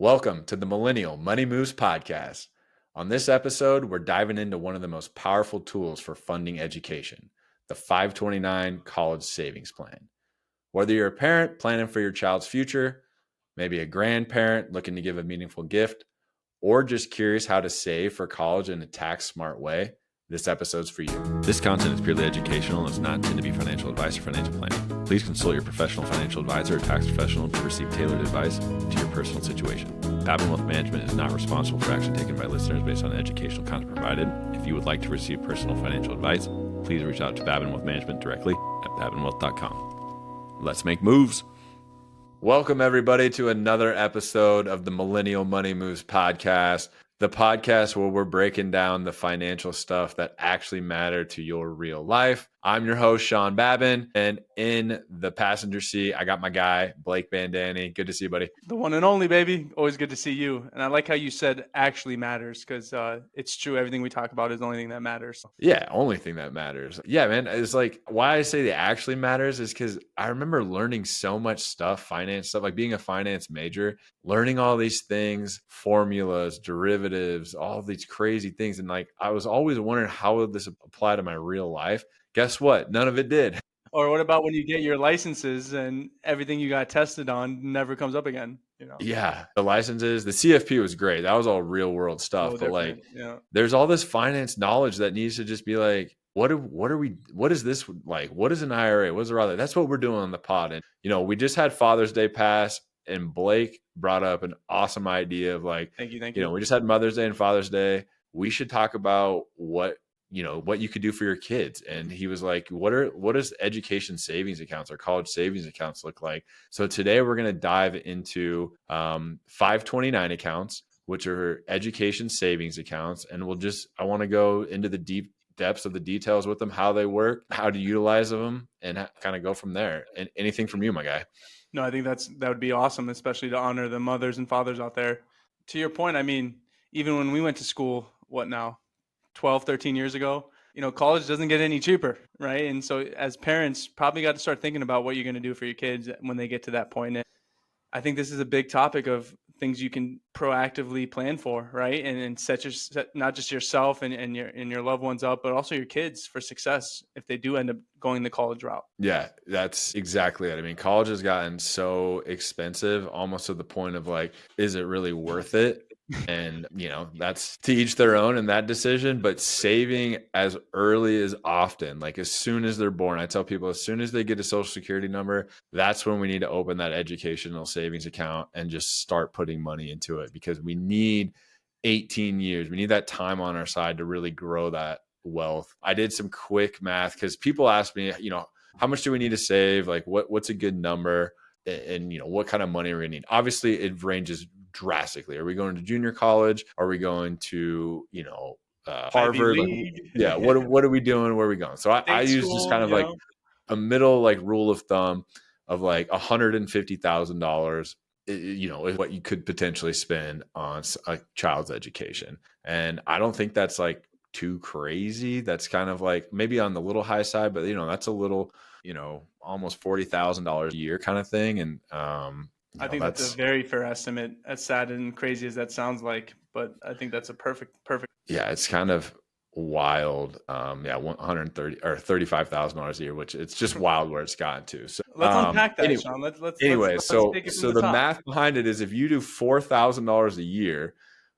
Welcome to the Millennial Money Moves podcast. On this episode, we're diving into one of the most powerful tools for funding education, the 529 College Savings Plan. Whether you're a parent planning for your child's future, maybe a grandparent looking to give a meaningful gift, or just curious how to save for college in a tax-smart way, this episode's for you. This content is purely educational and is not intended to be financial advice or financial planning. Please consult your professional financial advisor or tax professional to receive tailored advice to your personal situation. Babin Wealth Management is not responsible for action taken by listeners based on the educational content provided. If you would like to receive personal financial advice, please reach out to Babin Wealth Management directly at babinwealth.com. Let's make moves. Welcome, everybody, to another episode of the Millennial Money Moves podcast, the podcast where we're breaking down the financial stuff that actually matter to your real life. I'm your host, Sean Babin, and in the passenger seat, I got my guy, Blake Bandani. Good to see you, buddy. The one and only, baby. Always good to see you. And I like how you said actually matters because it's true. Everything we talk about is the only thing that matters. Yeah, only thing that matters. Yeah, man. It's like why I say the actually matters is because I remember learning so much stuff, finance stuff, like being a finance major, learning all these things, formulas, derivatives, all these crazy things. And like I was always wondering how would this apply to my real life? Guess what? None of it did. Or what about when you get your licenses and everything you got tested on never comes up again? Yeah, the licenses, the CFP was great. That was all real world stuff. But like, there's all this finance knowledge that needs to just be like, what is this like? What is an IRA? What's a Roth? That's what we're doing on the pod. And, we just had Father's Day pass and Blake brought up an awesome idea of like, thank you. We just had Mother's Day and Father's Day. We should talk about what you could do for your kids. And he was like, what does education savings accounts or college savings accounts look like? So today we're going to dive into 529 accounts, which are education savings accounts. And I want to go into the deep depths of the details with them, how they work, how to utilize them, and kind of go from there. And anything from you, my guy? No, I think that would be awesome, especially to honor the mothers and fathers out there. To your point, I mean, even when we went to school, 12, 13 years ago, college doesn't get any cheaper, right? And so as parents, probably got to start thinking about what you're going to do for your kids when they get to that point. And I think this is a big topic of things you can proactively plan for, right? And set not just yourself and your loved ones up, but also your kids for success if they do end up going the college route. Yeah, that's exactly it. I mean, college has gotten so expensive, almost to the point of like, is it really worth it? And, that's to each their own in that decision, but saving as early as often, like as soon as they're born, I tell people as soon as they get a social security number, that's when we need to open that educational savings account and just start putting money into it because we need 18 years. We need that time on our side to really grow that wealth. I did some quick math because people ask me, how much do we need to save? Like what's a good number? And what kind of money are we gonna need? Obviously it ranges drastically. Are we going to junior college? Are we going to, Harvard? Like, what are we doing? Where are we going? So I use just kind of like a middle like rule of thumb of like $150,000, is what you could potentially spend on a child's education. And I don't think that's like too crazy. That's kind of like maybe on the little high side, but that's a little, almost $40,000 a year kind of thing. And, I think that's a very fair estimate, as sad and crazy as that sounds like, but I think that's a perfect. Yeah, it's kind of wild. $130 or $35,000 a year, which it's just wild where it's gotten to. So let's unpack that, Sean. Let's so the math behind it is if you do $4,000 a year,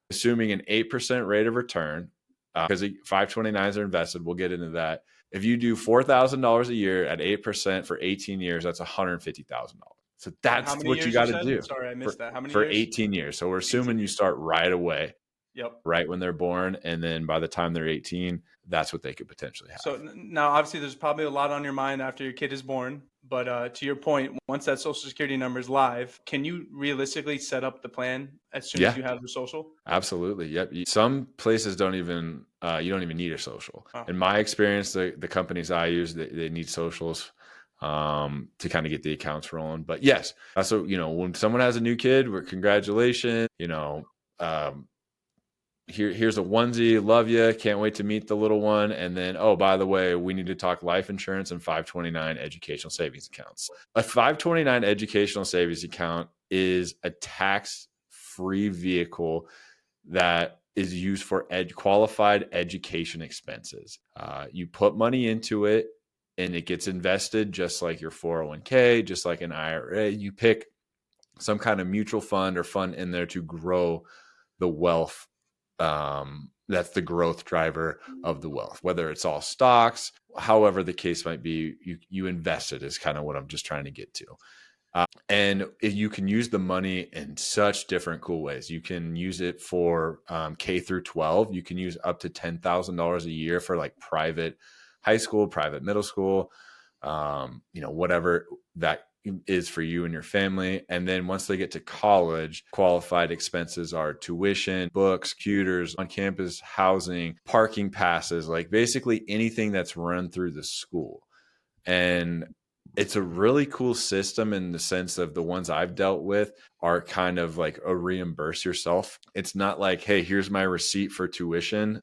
assuming an 8% rate of return, because 529s are invested, we'll get into that. If you do $4,000 a year at 8% for 18 years, that's $150,000. So that's what you got to do. Sorry, I missed that. How many for years? 18 years. So we're assuming you start right away. Yep. Right when they're born. And then by the time they're 18, that's what they could potentially have. So now, obviously, there's probably a lot on your mind after your kid is born. But to your point, once that social security number is live, can you realistically set up the plan as soon as you have the social? Absolutely. Yep. Some places don't even, you don't even need a social. Oh. In my experience, the companies I use, they need socials to kind of get the accounts rolling. But yes, so, when someone has a new kid, congratulations, here's a onesie, love you, can't wait to meet the little one. And then, oh, by the way, we need to talk life insurance and 529 educational savings accounts. A 529 educational savings account is a tax free vehicle that is used for qualified education expenses. You put money into it and it gets invested just like your 401k, just like an IRA. You pick some kind of mutual fund or fund in there to grow the wealth. That's the growth driver of the wealth, whether it's all stocks, however the case might be, you invest it is kind of what I'm just trying to get to. And you can use the money in such different cool ways. You can use it for K through 12. You can use up to $10,000 a year for like private high school, private middle school, whatever that is for you and your family. And then once they get to college, qualified expenses are tuition, books, computers, on-campus housing, parking passes, like basically anything that's run through the school. And it's a really cool system in the sense of the ones I've dealt with are kind of like a reimburse yourself. It's not like, hey, here's my receipt for tuition,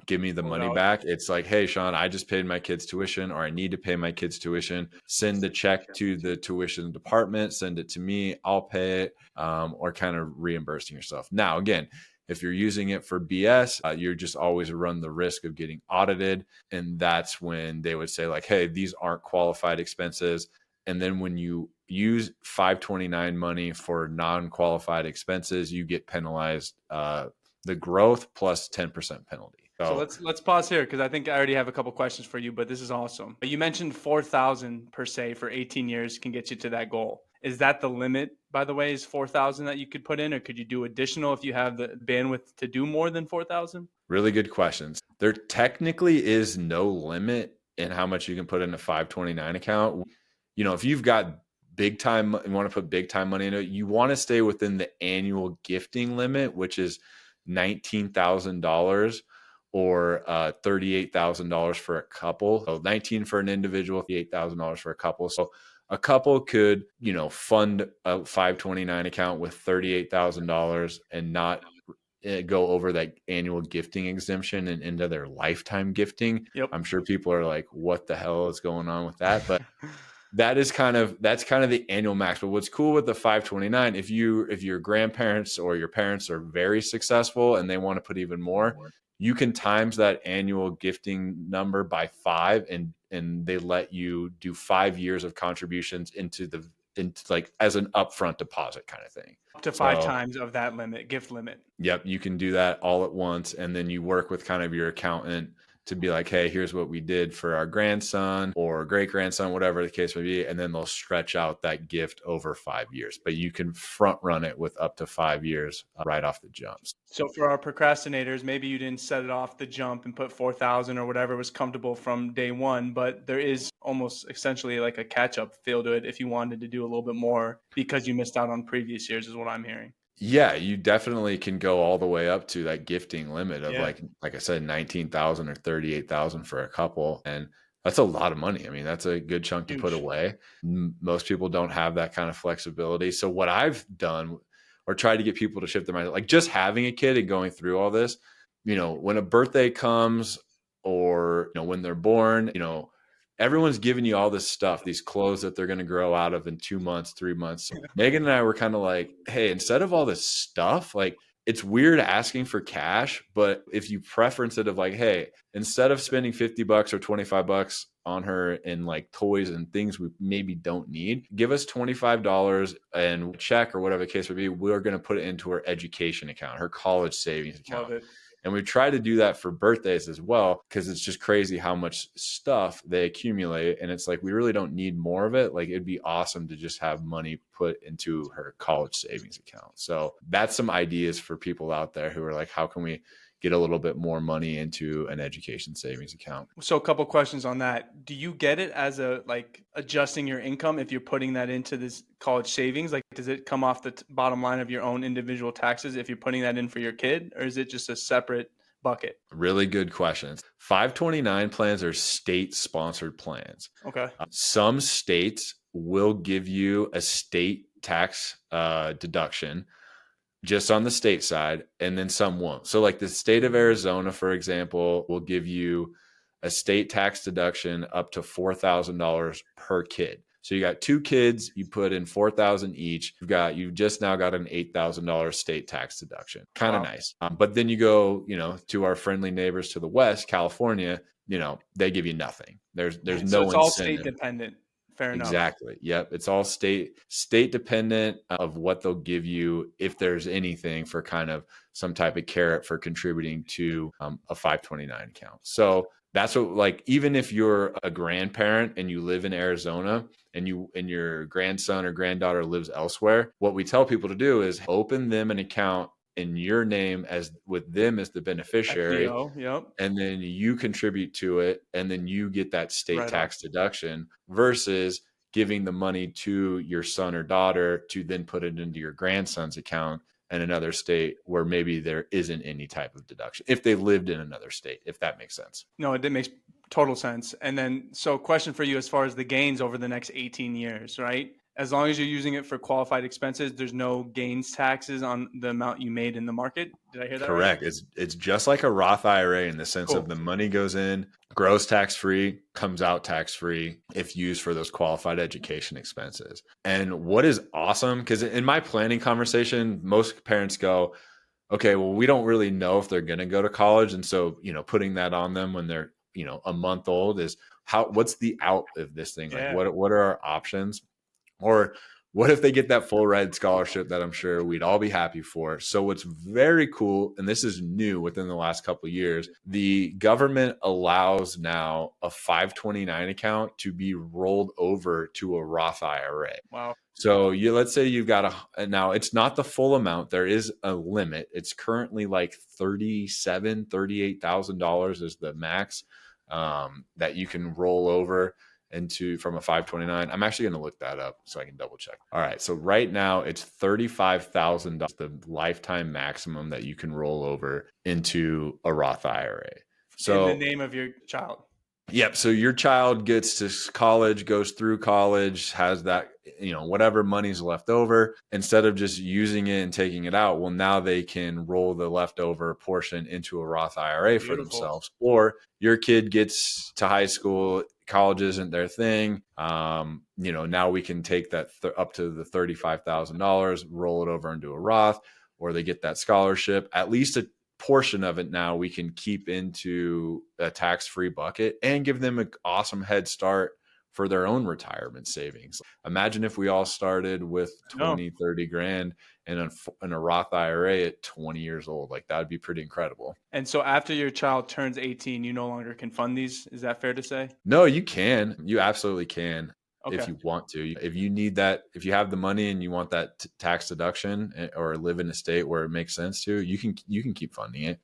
give me the money back. It's like, hey, Sean, I just paid my kids' tuition, or I need to pay my kids' tuition. Send the check to the tuition department, send it to me, I'll pay it, or kind of reimbursing yourself. Now, again, if you're using it for BS, you're just always run the risk of getting audited. And that's when they would say like, hey, these aren't qualified expenses. And then when you use 529 money for non-qualified expenses, you get penalized the growth plus 10% penalty. So let's pause here because I think I already have a couple questions for you, but this is awesome. You mentioned 4,000 per se for 18 years can get you to that goal. Is that the limit, by the way, is 4,000 that you could put in, or could you do additional if you have the bandwidth to do more than 4,000? Really good questions. There technically is no limit in how much you can put in a 529 account. If you've got big time, you want to put big time money into it, you want to stay within the annual gifting limit, which is $19,000 or $38,000 for a couple. So 19 for an individual, $8,000 for a couple. So a couple could, fund a 529 account with $38,000 and not go over that annual gifting exemption and into their lifetime gifting. Yep. I'm sure people are like, what the hell is going on with that? But that's kind of the annual max. But what's cool with the 529, if your grandparents or your parents are very successful and they want to put even more, you can times that annual gifting number by 5, and they let you do 5 years of contributions into like as an upfront deposit kind of thing. Up to 5 times of that gift limit. Yep. You can do that all at once. And then you work with kind of your accountant to be like, hey, here's what we did for our grandson or great grandson, whatever the case may be. And then they'll stretch out that gift over 5 years, but you can front run it with up to 5 years right off the jumps. So for our procrastinators, maybe you didn't set it off the jump and put 4,000 or whatever was comfortable from day one, but there is almost essentially like a catch up feel to it if you wanted to do a little bit more because you missed out on previous years is what I'm hearing. Yeah, you definitely can go all the way up to that gifting limit of like I said, 19,000 or 38,000 for a couple. And that's a lot of money. I mean, that's a good chunk to put away. Most people don't have that kind of flexibility. So what I've done or tried to get people to shift their mind, like just having a kid and going through all this, when a birthday comes or, when they're born, everyone's giving you all this stuff, these clothes that they're going to grow out of in 2 months, 3 months. So Megan and I were kind of like, hey, instead of all this stuff, like it's weird asking for cash, but if you preference it of like, hey, instead of spending $50 or $25 on her in like toys and things we maybe don't need, give us $25 and check or whatever the case would be. We're going to put it into her education account, her college savings account. Love it. And we try to do that for birthdays as well, because it's just crazy how much stuff they accumulate. And it's like, we really don't need more of it. Like, it'd be awesome to just have money put into her college savings account. So that's some ideas for people out there who are like, how can we get a little bit more money into an education savings account? So a couple questions on that. Do you get it as a like adjusting your income if you're putting that into this college savings? Like, does it come off the bottom line of your own individual taxes if you're putting that in for your kid, or is it just a separate bucket? Really good questions. 529 plans are state sponsored plans. Okay. Some states will give you a state tax deduction just on the state side, and then some won't. So like the state of Arizona, for example, will give you a state tax deduction up to $4,000 per kid. So you got two kids, you put in 4,000 each. You've just now got an $8,000 state tax deduction. Kind of Wow. nice. But then you go, to our friendly neighbors to the west, California, they give you nothing. There's So no it's all state incentive. dependent. Fair enough. Exactly. Yep. It's all state dependent of what they'll give you, if there's anything, for kind of some type of carrot for contributing to a 529 account. So that's what, like, even if you're a grandparent and you live in Arizona and your grandson or granddaughter lives elsewhere, what we tell people to do is open them an account in your name, as with them as the beneficiary, FBO. Yep. and then you contribute to it, and then you get that state Right on. tax deduction, versus giving the money to your son or daughter to then put it into your grandson's account in another state where maybe there isn't any type of deduction, if they lived in another state, if that makes sense. No, it makes total sense. And then, so question for you as far as the gains over the next 18 years, right? As long as you're using it for qualified expenses, there's no gains taxes on the amount you made in the market. Did I hear that Correct. right? It's just like a Roth IRA in the sense of Cool. the money goes in, gross tax free, comes out tax free if used for those qualified education expenses. And what is awesome, because in my planning conversation, most parents go, okay, well, we don't really know if they're going to go to college. And so, putting that on them when they're, a month old is what's the out of this thing? Like, Yeah. what are our options? Or what if they get that full ride scholarship that I'm sure we'd all be happy for? So what's very cool, and this is new within the last couple of years, the government allows now a 529 account to be rolled over to a Roth IRA. Wow. So let's say you've got now it's not the full amount. There is a limit. It's currently like $38,000 is the max that you can roll over into from a 529. I'm actually going to look that up so I can double check. All right. So right now it's $35,000, the lifetime maximum that you can roll over into a Roth IRA. So in the name of your child. Yep. So your child gets to college, goes through college, has that, whatever money's left over, instead of just using it and taking it out. Well, now they can roll the leftover portion into a Roth IRA for themselves. Or your kid gets to high school, college isn't their thing. Now we can take that up to the $35,000, roll it over into a Roth, or they get that scholarship, at least a portion of it now we can keep into a tax-free bucket and give them an awesome head start for their own retirement savings. Imagine if we all started with 20, 30 grand in a Roth IRA at 20 years old. Like, that would be pretty incredible. And so after your child turns 18, you no longer can fund these. Is that fair to say? No, you can. You absolutely can. Okay. If you want to. If you need that, if you have the money and you want that tax deduction, or live in a state where it makes sense to, you can keep funding it.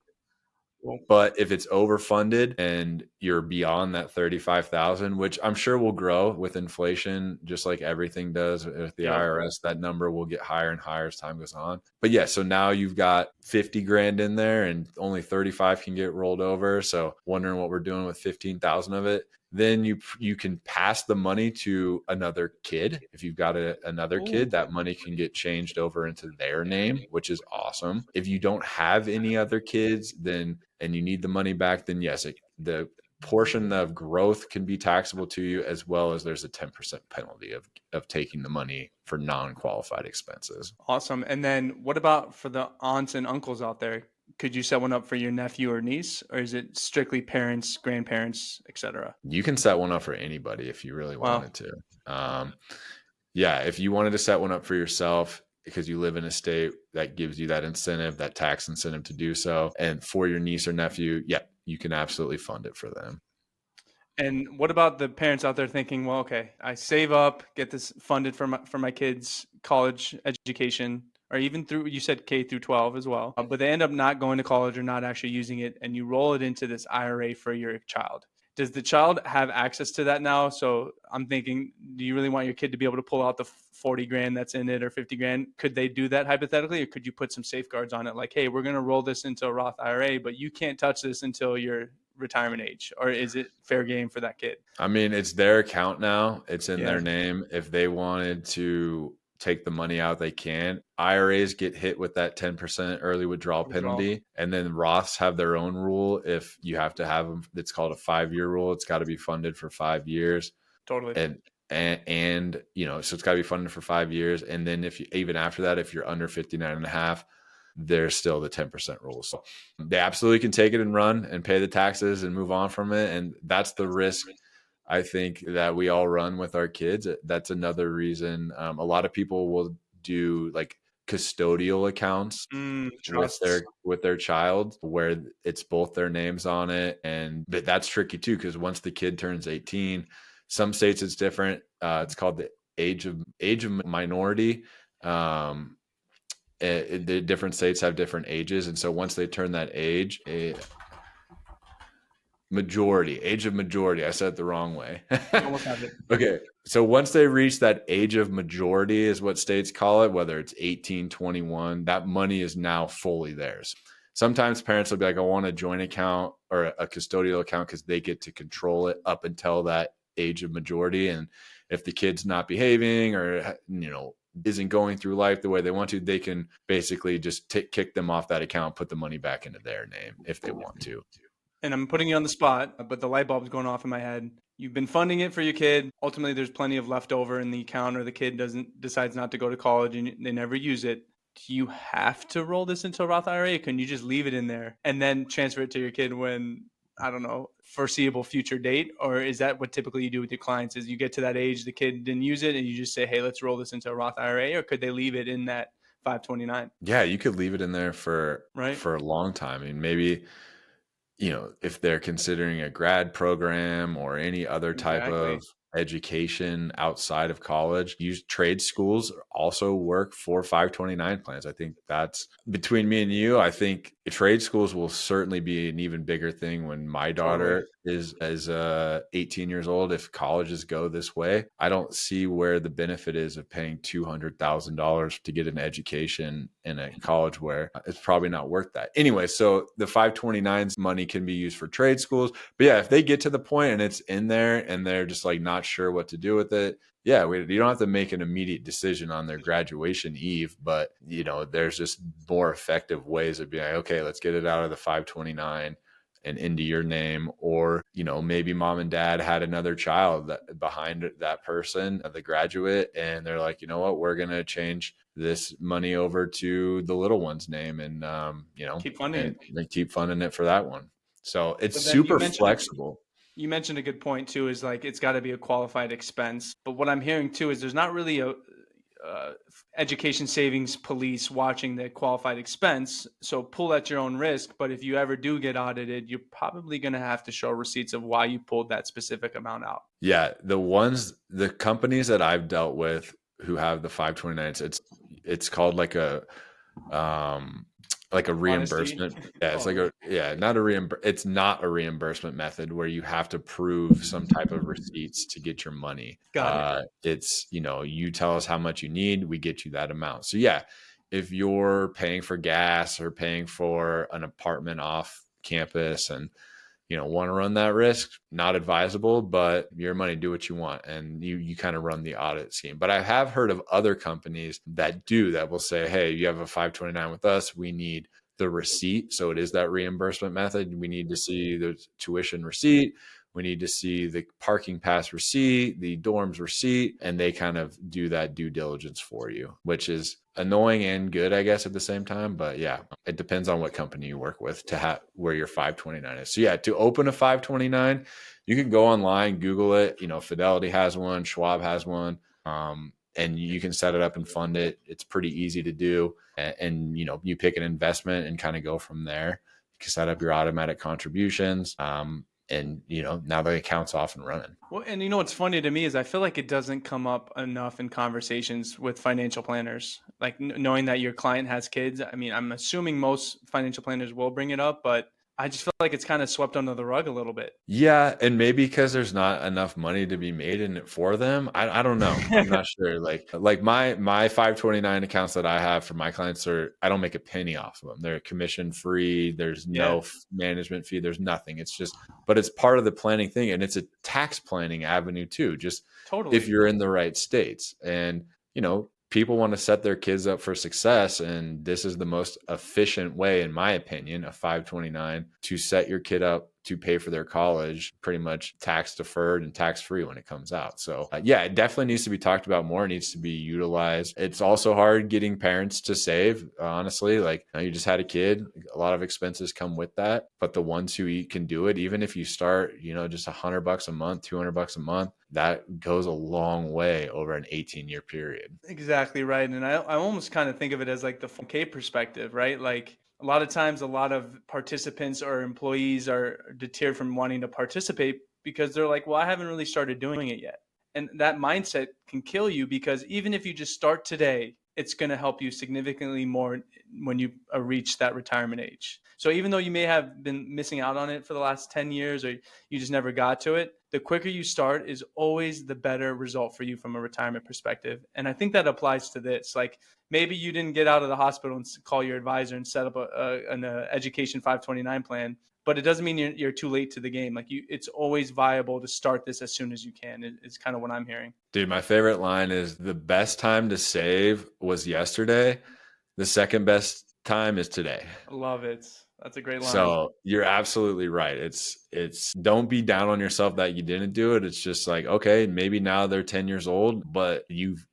Cool. But if it's overfunded and you're beyond that 35,000, which I'm sure will grow with inflation, just like everything does with the IRS, that number will get higher and higher as time goes on. But yeah, so now you've got 50 grand in there and only 35 can get rolled over. So wondering what we're doing with 15,000 of it. Then you can pass the money to another kid. If you've got another kid, that money can get changed over into their name, which is awesome. If you don't have any other kids, and you need the money back, then yes, the portion of growth can be taxable to you, as well as there's a 10% penalty of taking the money for non-qualified expenses. Awesome. And then what about for the aunts and uncles out there? Could you set one up for your nephew or niece, or is it strictly parents, grandparents, etc.? You can set one up for anybody if you really wanted to. If you wanted to set one up for yourself because you live in a state that gives you that incentive, that tax incentive to do so, and for your niece or nephew, you can absolutely fund it for them. And what about the parents out there thinking, well, okay, I save up, get this funded for my kids' college education, or even through, you said K through 12 as well, but they end up not going to college or not actually using it, and you roll it into this IRA for your child. Does the child have access to that now? So I'm thinking, do you really want your kid to be able to pull out the 40 grand that's in it or 50 grand? Could they do that hypothetically? Or could you put some safeguards on it? Like, hey, we're going to roll this into a Roth IRA, but you can't touch this until you're retirement age. Or is it fair game for that kid? I mean, it's their account now. It's in their name. If they wanted to take the money out, they can. IRAs get hit with that 10% early withdrawal penalty. And then Roths have their own rule. If you have to have them, it's called a 5-year rule. It's got to be funded for 5 years. Totally. and so it's got to be funded for 5 years. And then if you, even after that, if you're under 59 and a half, there's still the 10% rule. So they absolutely can take it and run and pay the taxes and move on from it. And that's the risk I think that we all run with our kids. That's another reason a lot of people will do like custodial accounts Trusts. with their child where it's both their names on it. And but that's tricky too, because once the kid turns 18, some states it's different. It's called the age of minority. The different states have different ages, and so once they turn that age, age of majority. I said it the wrong way. Almost have it. Okay, so once they reach that age of majority is what states call it, whether it's 18, 21, that money is now fully theirs. Sometimes parents will be like, I want a joint account or a custodial account because they get to control it up until that age of majority. And if the kid's not behaving or isn't going through life the way they want to, they can basically just kick them off that account, put the money back into their name if they want to. And I'm putting you on the spot, but the light bulb's going off in my head. You've been funding it for your kid. Ultimately, there's plenty of leftover in the account, or the kid decides not to go to college and they never use it. Do you have to roll this into a Roth IRA? Or can you just leave it in there and then transfer it to your kid when, I don't know, foreseeable future date? Or is that what typically you do with your clients, is you get to that age, the kid didn't use it, and you just say, hey, let's roll this into a Roth IRA? Or could they leave it in that 529? Yeah, you could leave it in there for Right. a long time. I mean, maybe if they're considering a grad program or any other type Exactly. of education outside of college, trade schools also work for 529 plans. I think that's between me and you. I think trade schools will certainly be an even bigger thing when my daughter is 18 years old. If colleges go this way, I don't see where the benefit is of paying $200,000 to get an education in a college where it's probably not worth that. Anyway, so the 529's money can be used for trade schools. But yeah, if they get to the point and it's in there and they're just like not sure what to do with it, yeah, you don't have to make an immediate decision on their graduation eve, but there's just more effective ways of being like, okay, let's get it out of the 529 and into your name. Or maybe mom and dad had another child behind that person, the graduate, and they're like, you know what, we're gonna change this money over to the little one's name, and keep funding it. They keep funding it for that one. So it's But then super flexible. You mentioned a good point too, is like it's got to be a qualified expense. But what I'm hearing too is there's not really a education savings police watching the qualified expense. So pull at your own risk. But if you ever do get audited, you're probably going to have to show receipts of why you pulled that specific amount out. Yeah, the companies that I've dealt with who have the 529s, it's called like a reimbursement. Yeah, it's it's not a reimbursement method where you have to prove some type of receipts to get your money. Got it. It's, you tell us how much you need, we get you that amount. So yeah, if you're paying for gas or paying for an apartment off campus and want to run that risk, not advisable, but your money, do what you want. And you kind of run the audit scheme. But I have heard of other companies that will say, hey, you have a 529 with us, we need the receipt. So it is that reimbursement method. We need to see the tuition receipt. We need to see the parking pass receipt, the dorms receipt, and they kind of do that due diligence for you, which is annoying and good, I guess, at the same time. But yeah, it depends on what company you work with to have where your 529 is. So yeah, to open a 529, you can go online, Google it. Fidelity has one, Schwab has one, and you can set it up and fund it. It's pretty easy to do, and you pick an investment and kind of go from there. You can set up your automatic contributions. And now the account's off and running. Well, and what's funny to me is I feel like it doesn't come up enough in conversations with financial planners. Like knowing that your client has kids. I mean, I'm assuming most financial planners will bring it up, but I just feel like it's kind of swept under the rug a little bit. Yeah, and maybe because there's not enough money to be made in it for them. I don't know. I'm not sure. Like my 529 accounts that I have for my clients I don't make a penny off of them. They're commission free. There's no management fee. There's nothing. It's just, but it's part of the planning thing, and it's a tax planning avenue too. Just Totally. if you're in the right states, and people want to set their kids up for success. And this is the most efficient way, in my opinion, a 529 to set your kid up to pay for their college, pretty much tax deferred and tax free when it comes out. So yeah, it definitely needs to be talked about more. It needs to be utilized. It's also hard getting parents to save, honestly. Like, you just had a kid, a lot of expenses come with that, but the ones who eat can do it. Even if you start, just $100 a month, $200 a month, that goes a long way over an 18-year period. Exactly right. And I almost kind of think of it as like the 4K perspective, right? Like a lot of times, a lot of participants or employees are deterred from wanting to participate because they're like, well, I haven't really started doing it yet. And that mindset can kill you, because even if you just start today, it's going to help you significantly more when you reach that retirement age. So even though you may have been missing out on it for the last 10 years, or you just never got to it, the quicker you start is always the better result for you from a retirement perspective. And I think that applies to this. Like, maybe you didn't get out of the hospital and call your advisor and set up an education 529 plan, but it doesn't mean you're too late to the game. Like, it's always viable to start this as soon as you can. It's kind of what I'm hearing. Dude, my favorite line is, the best time to save was yesterday. The second best time is today. I love it. That's a great line. So you're absolutely right. It's don't be down on yourself that you didn't do it. It's just like, okay, maybe now they're 10 years old, but you've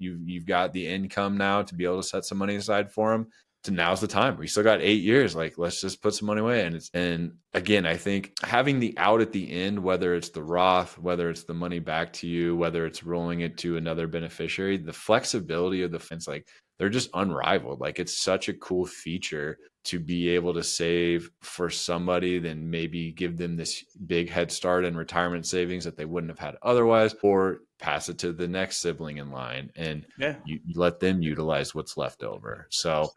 got the income now to be able to set some money aside for them. So now's the time. We still got 8 years. Like, let's just put some money away. And again, I think having the out at the end, whether it's the Roth, whether it's the money back to you, whether it's rolling it to another beneficiary, the flexibility of the fence, like, they're just unrivaled. Like, it's such a cool feature to be able to save for somebody, then maybe give them this big head start in retirement savings that they wouldn't have had otherwise, or pass it to the next sibling in line, and you let them utilize what's left over. So,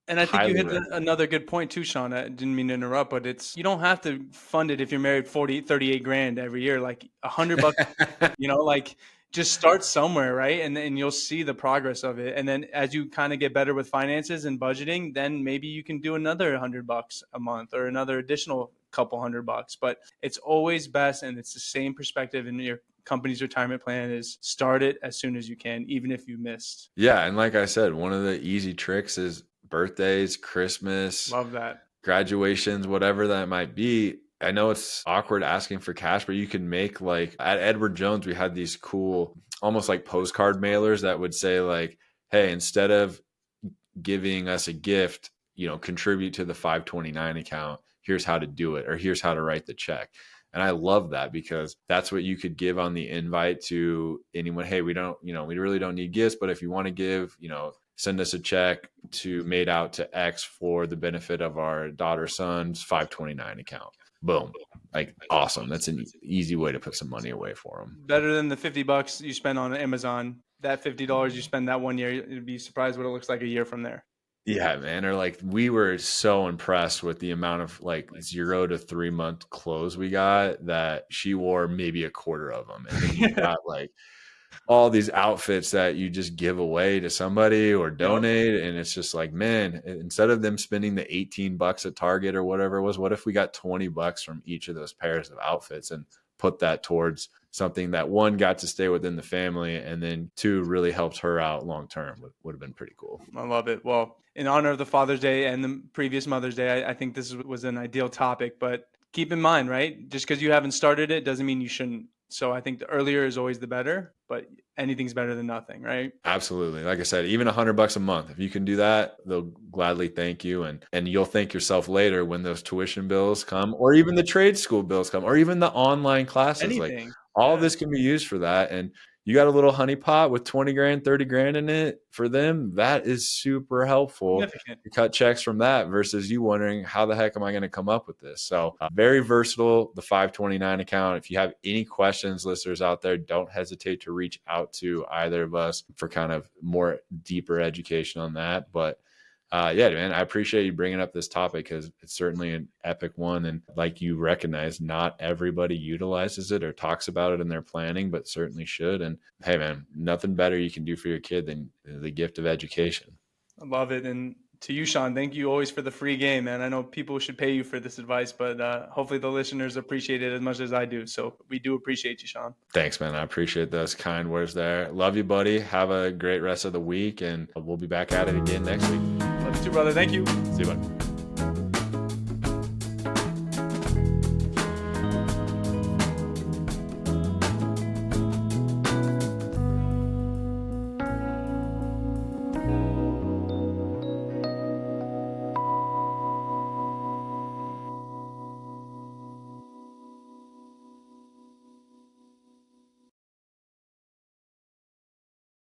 and I think you hit another good point too, Sean. I didn't mean to interrupt, but you don't have to fund it if you're married 38 grand every year, like $100, like, just start somewhere, right? And then you'll see the progress of it. And then as you kind of get better with finances and budgeting, then maybe you can do another $100 a month or another additional couple $100. But it's always best, and it's the same perspective in your company's retirement plan, is start it as soon as you can, even if you missed. Yeah. And like I said, one of the easy tricks is birthdays, Christmas, love that, graduations, whatever that might be. I know it's awkward asking for cash, but you can make, like, at Edward Jones, we had these cool, almost like postcard mailers that would say, like, hey, instead of giving us a gift, contribute to the 529 account. Here's how to do it, or here's how to write the check. And I love that, because that's what you could give on the invite to anyone. Hey, we really don't need gifts, but if you want to give, send us a check made out to X for the benefit of our daughter-son's 529 account. Boom. Like, awesome. That's an easy way to put some money away for them. Better than the $50 you spend on Amazon. That $50 you spend that 1 year, you'd be surprised what it looks like a year from there. Yeah, man. Or, like, we were so impressed with the amount of, like, 0 to 3 month clothes we got that she wore maybe a quarter of them. And then you got, like, all these outfits that you just give away to somebody or donate. And it's just like, man, instead of them spending the $18 at Target or whatever it was, what if we got $20 from each of those pairs of outfits and put that towards something that, one, got to stay within the family, and then two, really helps her out long term? Would have been pretty cool. I love it. Well, in honor of the Father's Day and the previous Mother's Day, I think this was an ideal topic, but keep in mind, right? Just because you haven't started it doesn't mean you shouldn't. So I think the earlier is always the better, but anything's better than nothing, right? Absolutely. Like I said, even $100 a month, if you can do that, they'll gladly thank you. And you'll thank yourself later when those tuition bills come, or even the trade school bills come, or even the online classes. Anything. Like, all of this can be used for that. And you got a little honey pot with 20 grand, 30 grand in it for them. That is super helpful to cut checks from that, versus you wondering, how the heck am I going to come up with this? So very versatile, the 529 account. If you have any questions, listeners out there, don't hesitate to reach out to either of us for kind of more deeper education on that. But yeah, man, I appreciate you bringing up this topic, because it's certainly an epic one. And like you recognize, not everybody utilizes it or talks about it in their planning, but certainly should. And hey, man, nothing better you can do for your kid than the gift of education. I love it. And To you, Sean, thank you always for the free game, man. I know people should pay you for this advice, but hopefully the listeners appreciate it as much as I do. So we do appreciate you, Sean. Thanks, man. I appreciate those kind words there. Love you, buddy. Have a great rest of the week, and we'll be back at it again next week. Love you too, brother. Thank you. See you, bud.